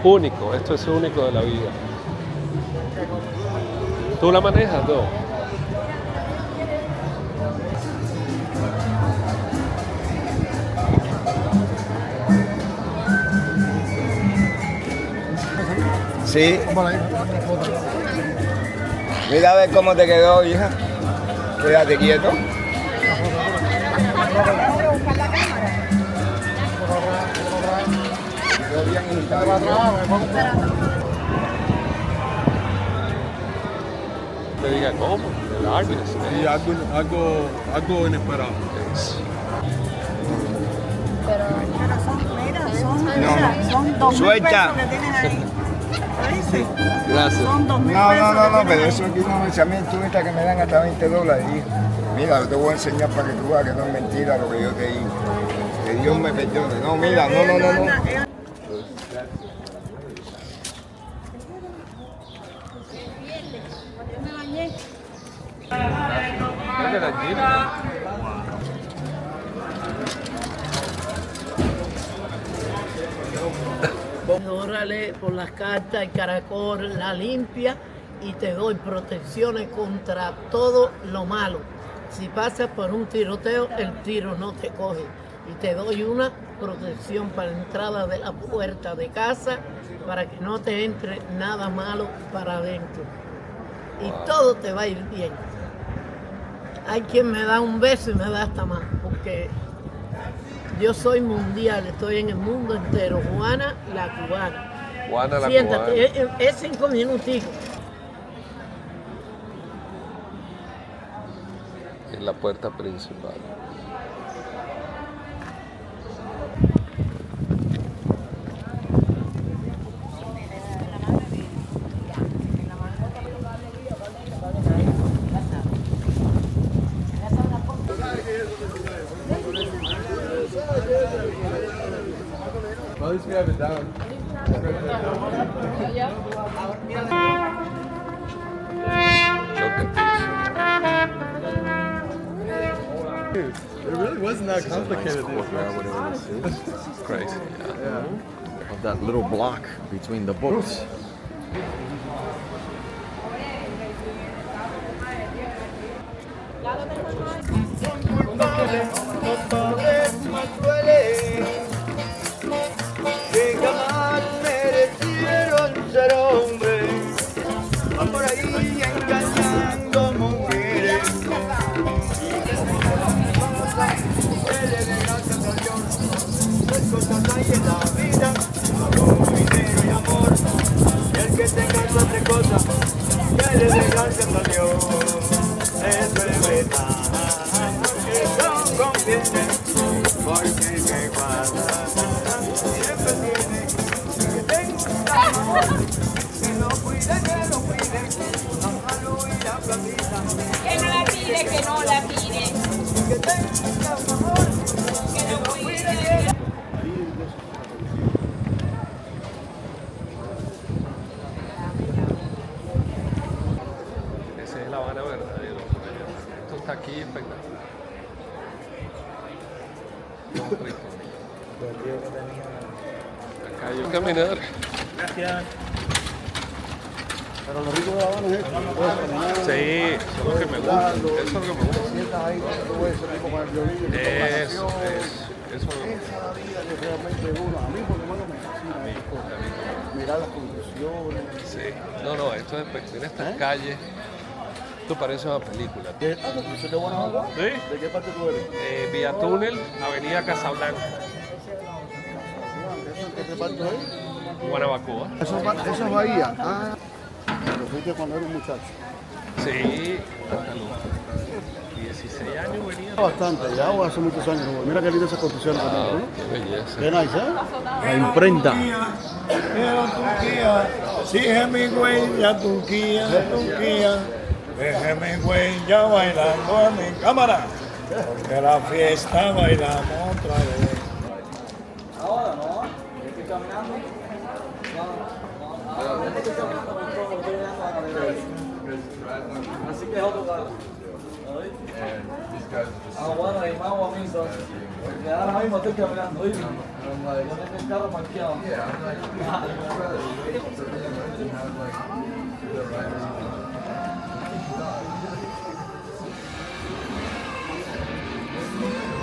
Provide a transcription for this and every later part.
Único, esto es único de la vida. ¿Tú la manejas, no? Sí. Mira a ver cómo te quedó, hija. Quédate quieto. Te diga cómo, el Agnes. Y algo inesperado. No. Son Suelta. que tienen ahí. ¿Oíste? Gracias. Son 2.000 No, pesos. pero eso aquí no es a mí, tú esta que me dan hasta $20, hija. Mira, te voy a enseñar para que tú veas que no es mentira lo que yo te digo. Que Dios me perdone. No, mira, no. Mira que tranquila. Órale por las cartas, el caracol la limpia y te doy protecciones contra todo lo malo. Si pasas por un tiroteo, el tiro no te coge. Y te doy una protección para la entrada de la puerta de casa para que no te entre nada malo para adentro. Y todo te va a ir bien. Hay quien me da un beso y me da hasta más, porque yo soy mundial, estoy en el mundo entero. Juana la cubana. Juana la Siéntate, cubana. es 5 minuticos. En la puerta principal. At least we have it down. Look at Dude, it really wasn't that complicated. whatever this is. It's crazy. Yeah. Of that little block between the books. Que jamás merecieron ser hombres, van por ahí engañando mujeres. Que le den gracias a Dios, tres cosas hay en la vida, amor, dinero y amor. Y el que tenga esas tres cosas, que le den gracias a Dios. Eso es verdad, que son conscientes, porque me guarda. Siempre tiene que tenga amor, que lo cuide, la salud y la platita. Que no la tire, que no la tire. Que tenga amor, Que lo cuide. Esa es La Habana verdadero. Esto está aquí espectacular. Qué rico. Acá hay un caminar. Pero lo rico de La Habana es esto. Sí, eso es lo que me gusta. Eso es lo que me gusta. Sientas ahí cuando ves ese tipo con el violín, con la Eso, canción. eso me gusta. Esa es la vida que realmente uno, a mí por lo menos me fascina esto. Mirar las conclusiones. Sí. No, esto es espectacular. Mira estas calles. Esto parece una película. ¿Tú de Guanajuato? ¿Sí? ¿De qué parte tú eres? Vía Túnel, Avenida Casablanca, ¿De qué parte es? Guanabacoa. Eso es Bahía. Ah, lo fuiste cuando eres un muchacho. Sí, hasta los 16 años venía. Bastante, ya o hace muchos años. ¿No? Mira qué linda esas construcciones que tiene, ¿no? Qué belleza. Qué nice, ¿eh? La imprenta. Pero Turquía, sígueme huella, Turquía, déjeme huella bailando a mi cámara, porque la fiesta bailamos otra vez. Ahora no, estoy caminando. Así que es otro lado. Ah, bueno, y más o menos. Porque ahora mismo estoy caminando, ¿oíste? Yo tengo el carro parqueado.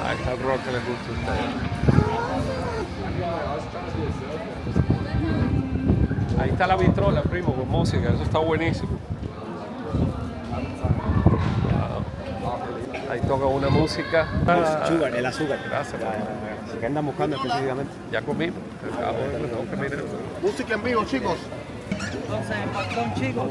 Ahí está el rock que les gusta a ustedes. Ahí está la vitrola, primo, con música. Eso está buenísimo. Wow. Ahí toca una música. Sugar, el azúcar. Gracias, ¿Qué andan buscando específicamente? ya comimos. Tengo que mirar. Música en vivo, chicos. Entonces, el patrón, chicos.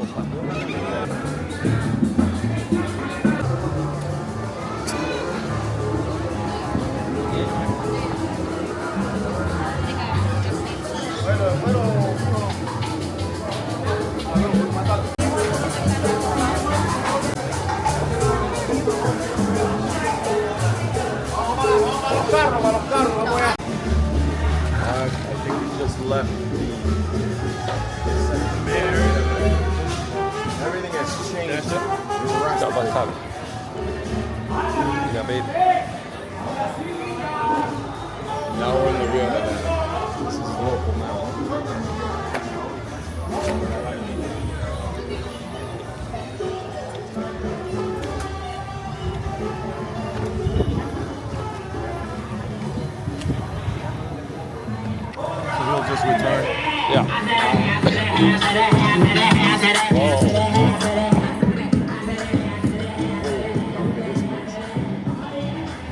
I think we just left everything has changed. Ya pasaron. Ya ven. Now we're in the real Havana. This is local now. So we'll just return. Ya.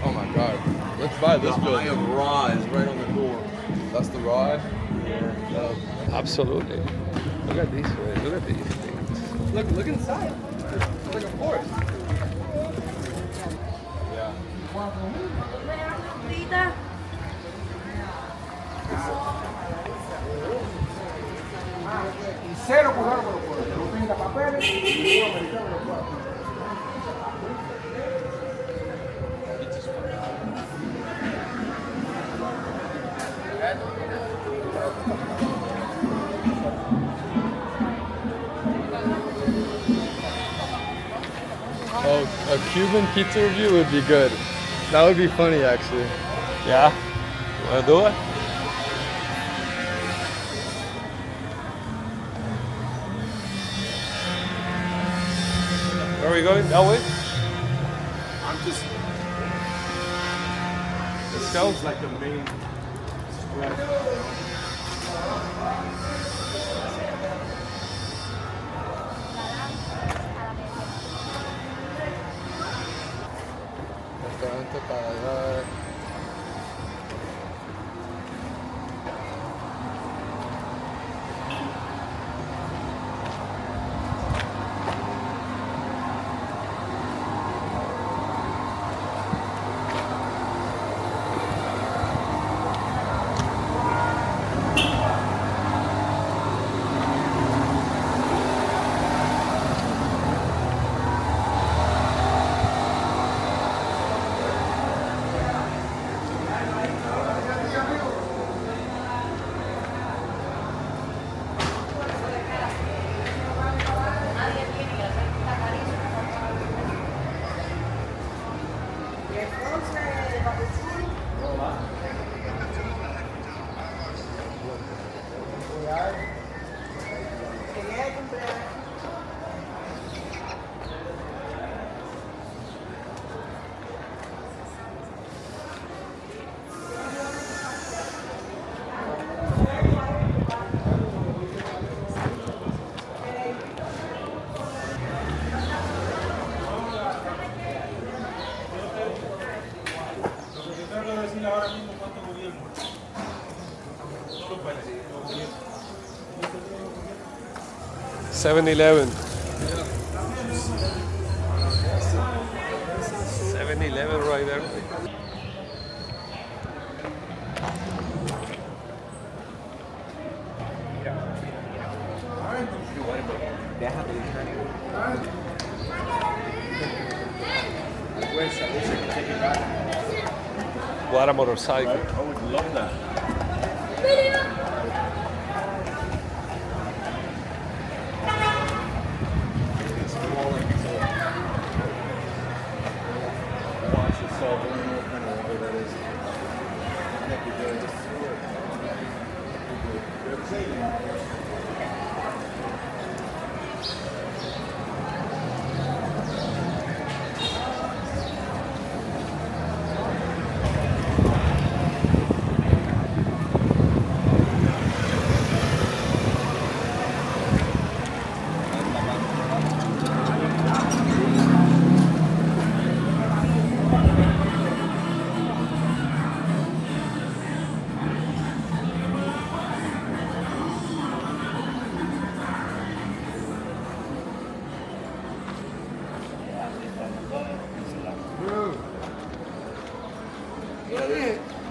Oh my god. Let's buy this building. The Raw is right on the door. That's the Raw? Yeah. Absolutely. Look at this, man. Look at these things. Look inside. It's like a forest. Y cero cubano por los pueblos. Que no tenga papeles y ningún americano lo pueda. Oh, a Cuban pizza review would be good. That would be funny, actually. Yeah. You wanna do it? Where are we going? That way? I'm just. Let's go. It's like the main Restaurante Paladar. Ahora mismo cuánto gobierno. No lo puede decir. 7-Eleven. 7-Eleven right there. What a motorcycle. I would love that.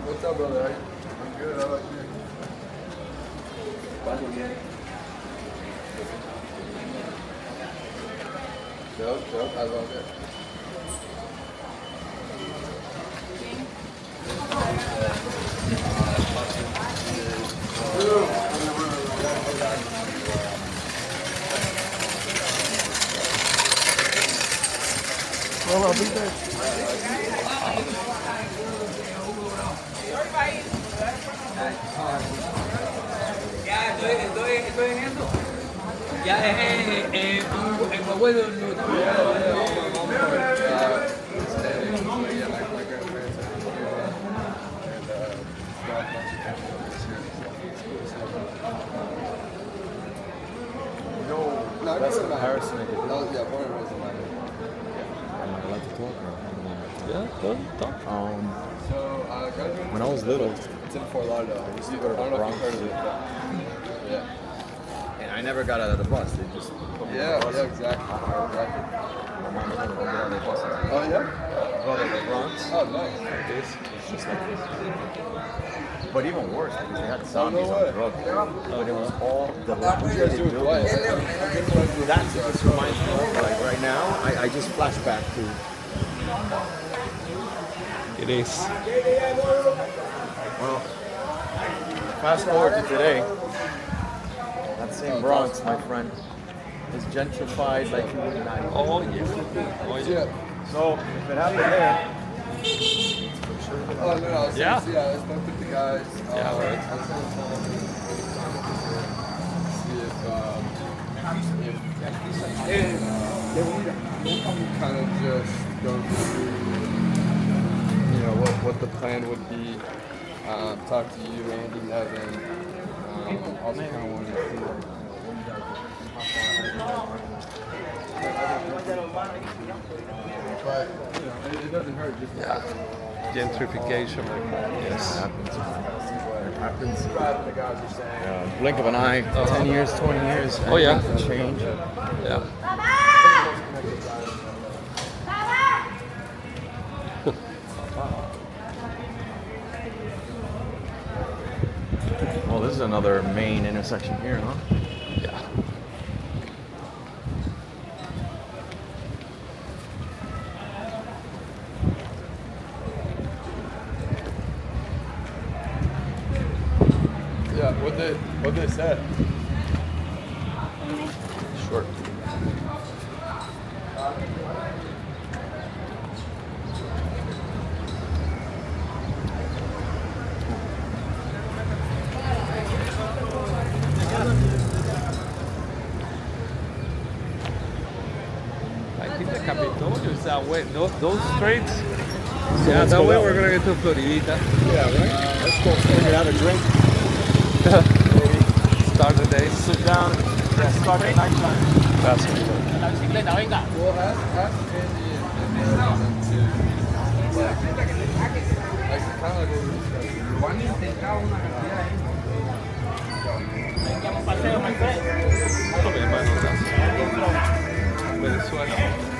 What's up, brother? I'm good. How about you? Dope. I love it. Ya, estoy en eso. Ya es el huevo de No, that's embarrassing. Yeah, born and raised in Miami. Am I allowed to talk or? Yeah, talk. So, graduated When I was little, it's in Fort Lauderdale. I used to go to the Bronx. Yeah. and I never got out of the bus. They just put me on the bus. Exactly. My mom was gonna go get on the bus. Oh, yeah? Well, the Bronx. Oh, nice. It's just like this. But even worse, because they had zombies on the road. But it was all dilapidated buildings. That just reminds me of, like, right now, I just flash back to. It is. Well, fast forward to today. That same Bronx, my friend, is gentrified like you would not. Oh yeah. Oh yeah. So if it happened there, Oh, no. Yeah. I spoke with the guys. Yeah, right. I was gonna tell them, see if kind of just go through, what the plan would be. Talk to you, Andy, Nevin. Also kind of wanted to see what you guys but, it doesn't hurt just to Gentrification. Yes. happens. the guys are saying. Blink of an eye, 10 years, 20 years. Oh, yeah. anything can change. Yeah. Well, this is another main intersection here, huh? Yeah. Yeah, what they said. Sure. I think the Capitolio is that way. Those streets. Yeah, that way we're gonna get to Floridita. Yeah, right? Let's go figure out a drink. Start the day. Sit down. Start at nighttime. That's La bicicleta, venga. Well, ask Andy and them too. Like kind of like what we discussed. Van a intentar una cantidad ahí. Venga, un paseo, my friend. Venezuela.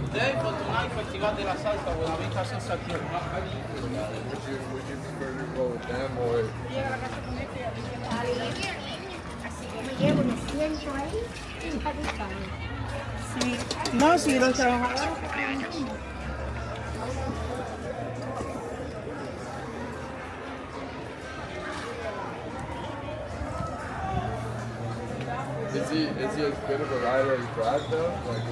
Today for tonight, Festival de la Salsa, Buenavista Sensación. Would you prefer to go with them or? Así que me llevo, me siento ahí y a disfrutar. Sí. No, sí, los trabajadores. Is he as good of a rider as Brad though? Like,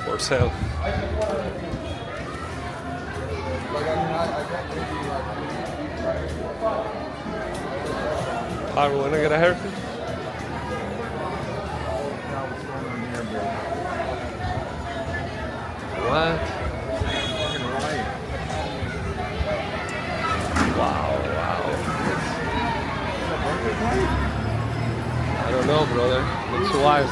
For sale. Are we gonna get a haircut? What? Wow. I don't know, brother. Looks wild.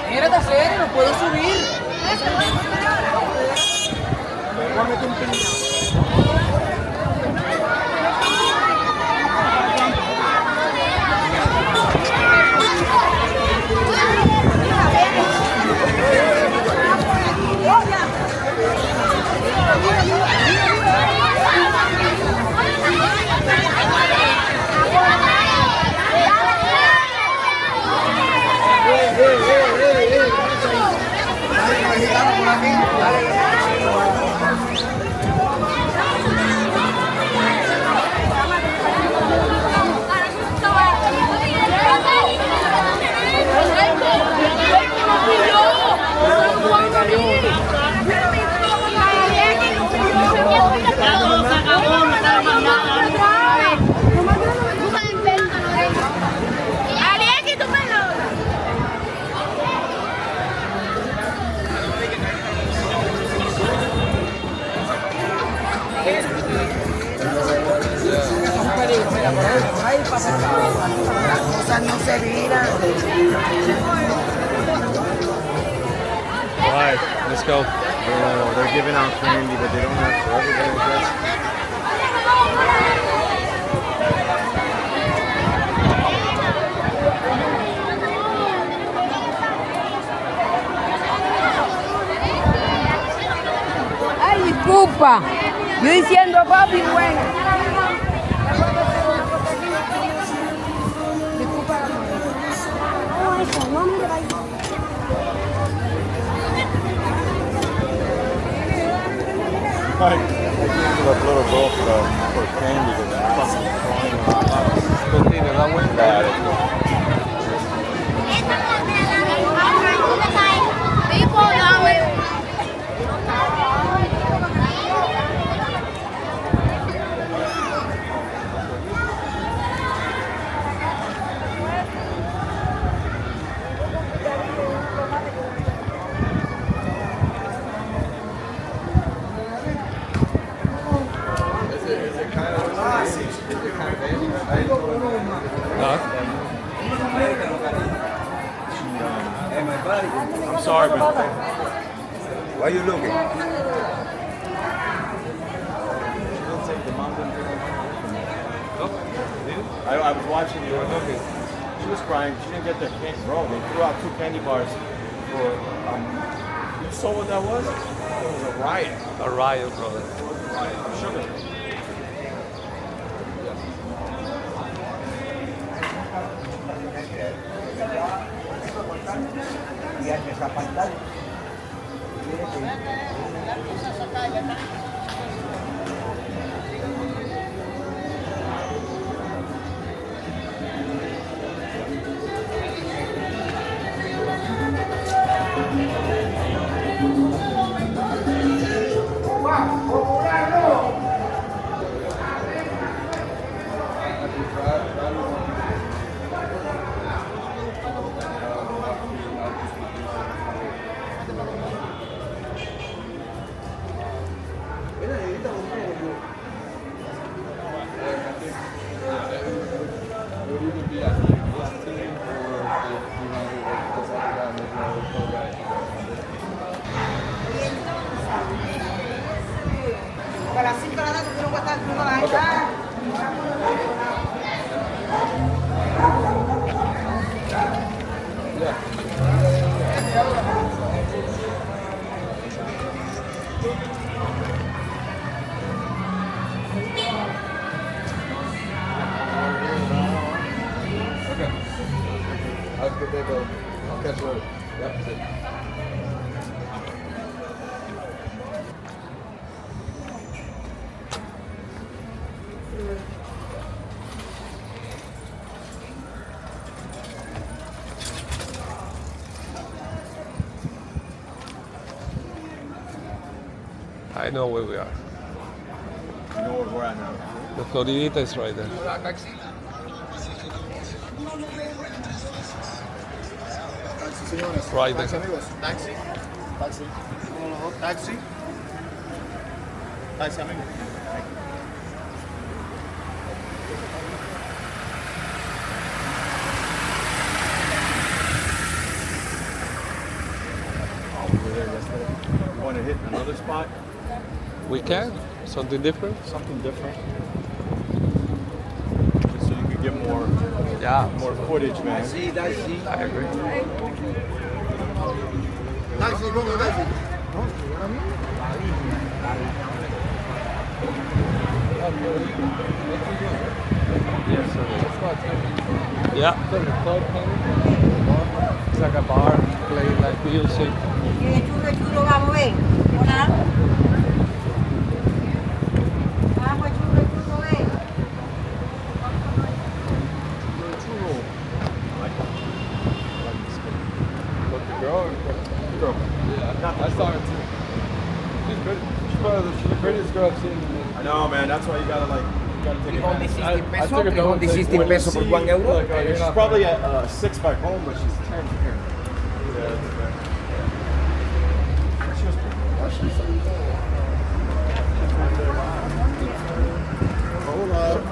Mira, está serio, no puedo subir. Voy a meter un no se viran. All right, let's go. Oh, they're giving out candy, but they don't have for everybody, I guess. Ay, disculpa. Yo diciendo papi, bueno. Disculpa. No, eso, no me vaya. I gave you a little girl for candy, but fucking Continue that way. I'm sorry, but why are you looking? I was watching you. She was crying. She didn't get their candy. Bro, they threw out 2 candy bars for. You saw what that was? It was a riot. A riot, brother. Riot. Sugar. A las 5 de la tarde tú no puedes estar crudo la gente. How could they go? I'll catch you later. Yep, that's it. I know where we are. You know where we're at now. The Floridita is right there. Taxi, señores. Right Taxi, there. amigos. Taxi. Taxi. Taxi. Taxi, amigo. We were there yesterday. You want to hit another spot? We can? Something different? Something different. Just so you could get more footage, man. I agree. Taxi, ¿cómo taxi? Yes, sir. Yeah. It's like a bar, playing like music. Qué chulo, vamos a ver. Hola. Vamos, chulo, ven. But the girl, yeah, I saw her too. She's pretty. She's probably the prettiest girl I've seen. I know, man. That's why you gotta like. You gotta take advantage. I took her down to When you pesos see, por $1 euro. like, she's probably a 6 back home, but she's 10 here. She was pretty. Hold up.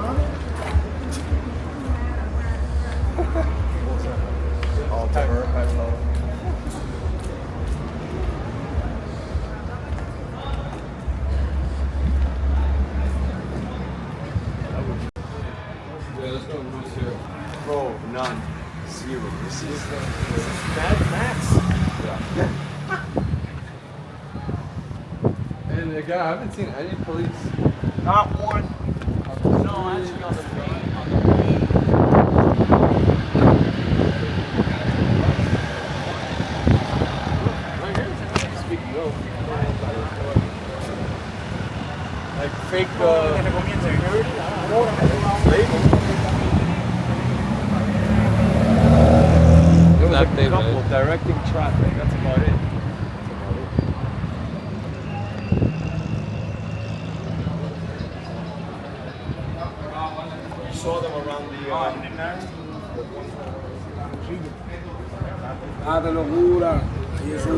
All to her. Yeah, let's go Moose here. Bro, none. Zero. This is Mad Max. Yeah. And again, I haven't seen any police. Not one. No, actually on the main. Speaking of, like fake There was a couple directing traffic. That's about it. Saw them around the Ah, qué locura. Y eso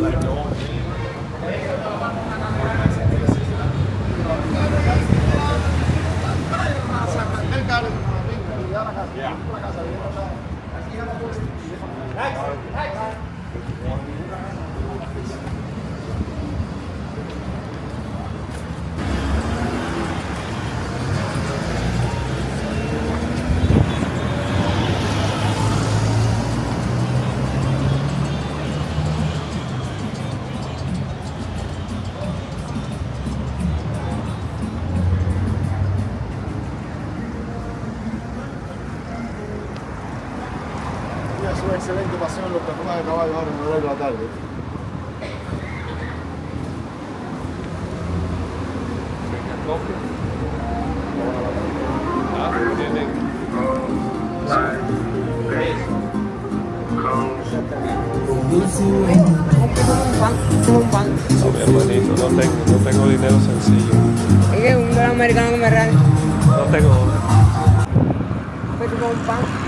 es una excelente pasión los perfumes de caballo ahora en horario de la tarde. No, mi hermanito, no tengo dinero sencillo. Es que un dólar americano que me regale. No tengo. Pues tú con un pan.